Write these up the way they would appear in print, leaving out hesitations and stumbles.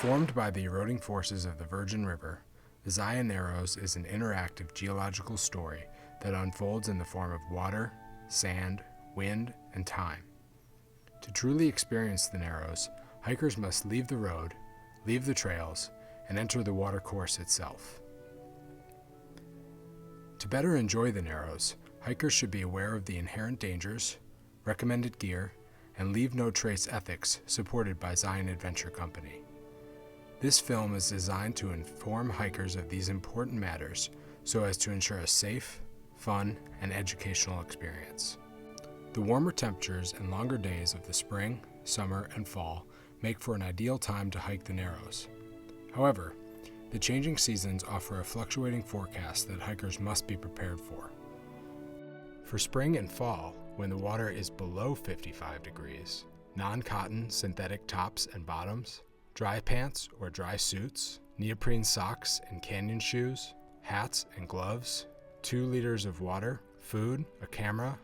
Formed by the eroding forces of the Virgin River, the Zion Narrows is an interactive geological story that unfolds in the form of water, sand, wind, and time. To truly experience the Narrows, hikers must leave the road, leave the trails, and enter the watercourse itself. To better enjoy the Narrows, hikers should be aware of the inherent dangers, recommended gear, and leave no trace ethics supported by Zion Adventure Company. This film is designed to inform hikers of these important matters so as to ensure a safe, fun, and educational experience. The warmer temperatures and longer days of the spring, summer, and fall make for an ideal time to hike the Narrows. However, the changing seasons offer a fluctuating forecast that hikers must be prepared for. For spring and fall, when the water is below 55 degrees, non-cotton synthetic tops and bottoms, dry pants or dry suits, neoprene socks and canyon shoes, hats and gloves, 2 liters of water, food, a camera,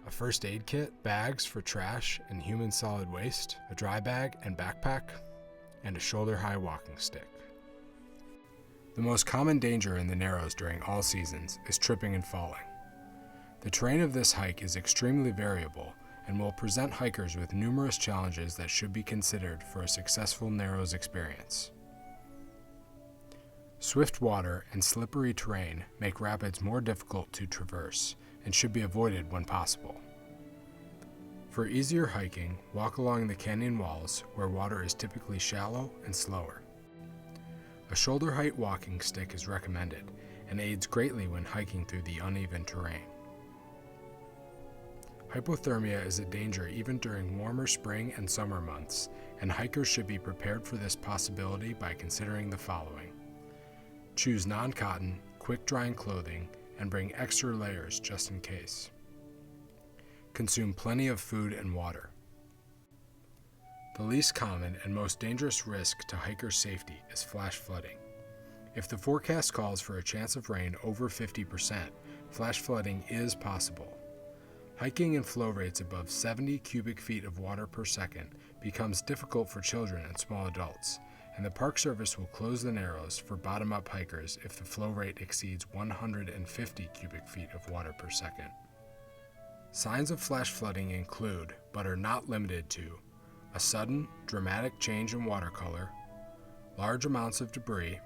a first aid kit, bags for trash and human solid waste, a dry bag and backpack, and a shoulder-high walking stick. The most common danger in the Narrows during all seasons is tripping and falling. The terrain of this hike is extremely variable and will present hikers with numerous challenges that should be considered for a successful Narrows experience. Swift water and slippery terrain make rapids more difficult to traverse and should be avoided when possible. For easier hiking, walk along the canyon walls where water is typically shallow and slower. A shoulder-height walking stick is recommended and aids greatly when hiking through the uneven terrain. Hypothermia is a danger even during warmer spring and summer months, and hikers should be prepared for this possibility by considering the following. Choose non-cotton, quick-drying clothing, and bring extra layers just in case. Consume plenty of food and water. The least common and most dangerous risk to hikers' safety is flash flooding. If the forecast calls for a chance of rain over 50%, flash flooding is possible. Hiking in flow rates above 70 cubic feet of water per second becomes difficult for children and small adults, and the Park Service will close the Narrows for bottom-up hikers if the flow rate exceeds 150 cubic feet of water per second. Signs of flash flooding include, but are not limited to, a sudden, dramatic change in water color, large amounts of debris,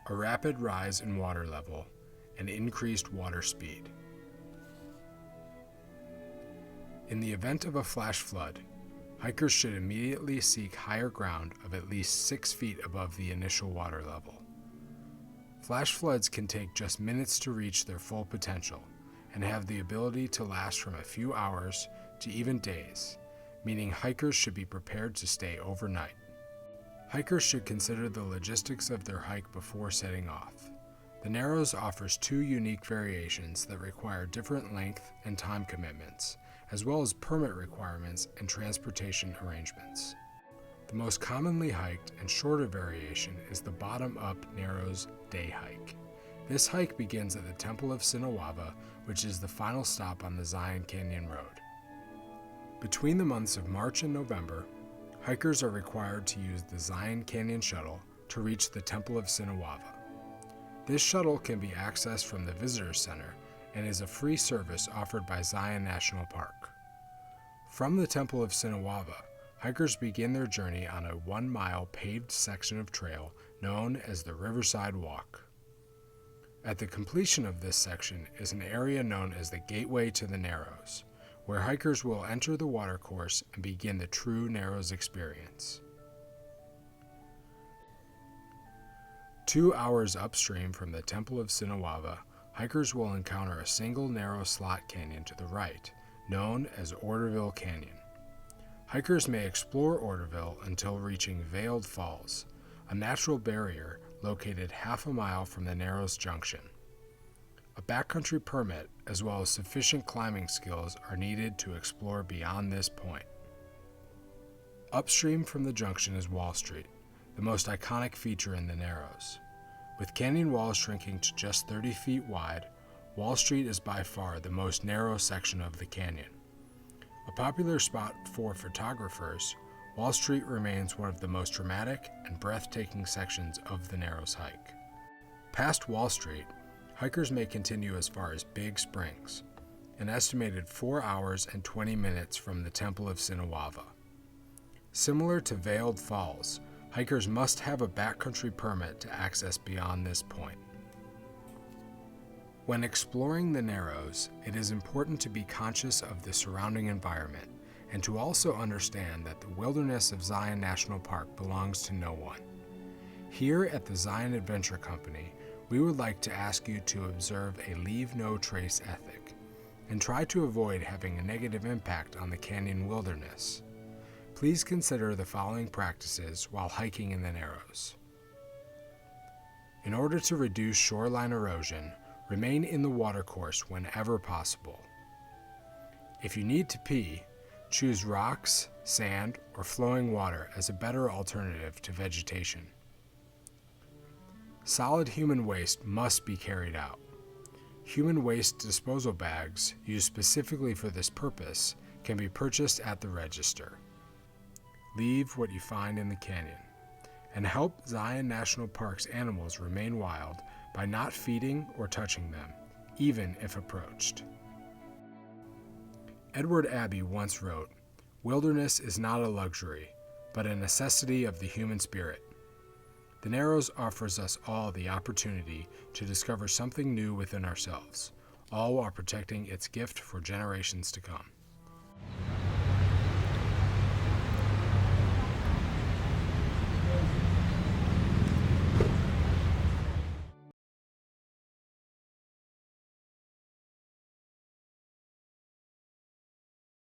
a rapid rise in water level, and increased water speed. In the event of a flash flood, hikers should immediately seek higher ground of at least 6 feet above the initial water level. Flash floods can take just minutes to reach their full potential and have the ability to last from a few hours to even days, meaning hikers should be prepared to stay overnight. Hikers should consider the logistics of their hike before setting off. The Narrows offers 2 unique variations that require different length and time commitments, as well as permit requirements and transportation arrangements. The most commonly hiked and shorter variation is the bottom-up Narrows day hike. This hike begins at the Temple of Sinawava, which is the final stop on the Zion Canyon Road. Between the months of March and November, hikers are required to use the Zion Canyon Shuttle to reach the Temple of Sinawava. This shuttle can be accessed from the Visitor Center and is a free service offered by Zion National Park. From the Temple of Sinawava, hikers begin their journey on a 1-mile paved section of trail known as the Riverside Walk. At the completion of this section is an area known as the Gateway to the Narrows, where hikers will enter the watercourse and begin the true Narrows experience. 2 hours upstream from the Temple of Sinawava, hikers will encounter a single narrow slot canyon to the right, known as Orderville Canyon. Hikers may explore Orderville until reaching Veiled Falls, a natural barrier located half a mile from the Narrows Junction. A backcountry permit, as well as sufficient climbing skills, are needed to explore beyond this point. Upstream from the junction is Wall Street, the most iconic feature in the Narrows. With canyon walls shrinking to just 30 feet wide, Wall Street is by far the most narrow section of the canyon. A popular spot for photographers, Wall Street remains one of the most dramatic and breathtaking sections of the Narrows hike. Past Wall Street, hikers may continue as far as Big Springs, an estimated 4 hours and 20 minutes from the Temple of Sinawava. Similar to Veiled Falls, hikers must have a backcountry permit to access beyond this point. When exploring the Narrows, it is important to be conscious of the surrounding environment and to also understand that the wilderness of Zion National Park belongs to no one. Here at the Zion Adventure Company, we would like to ask you to observe a leave no trace ethic and try to avoid having a negative impact on the canyon wilderness. Please consider the following practices while hiking in the Narrows. In order to reduce shoreline erosion, remain in the watercourse whenever possible. If you need to pee, choose rocks, sand, or flowing water as a better alternative to vegetation. Solid human waste must be carried out. Human waste disposal bags, used specifically for this purpose, can be purchased at the register. Leave what you find in the canyon, and help Zion National Park's animals remain wild by not feeding or touching them, even if approached. Edward Abbey once wrote, "Wilderness is not a luxury, but a necessity of the human spirit." The Narrows offers us all the opportunity to discover something new within ourselves, all while protecting its gift for generations to come.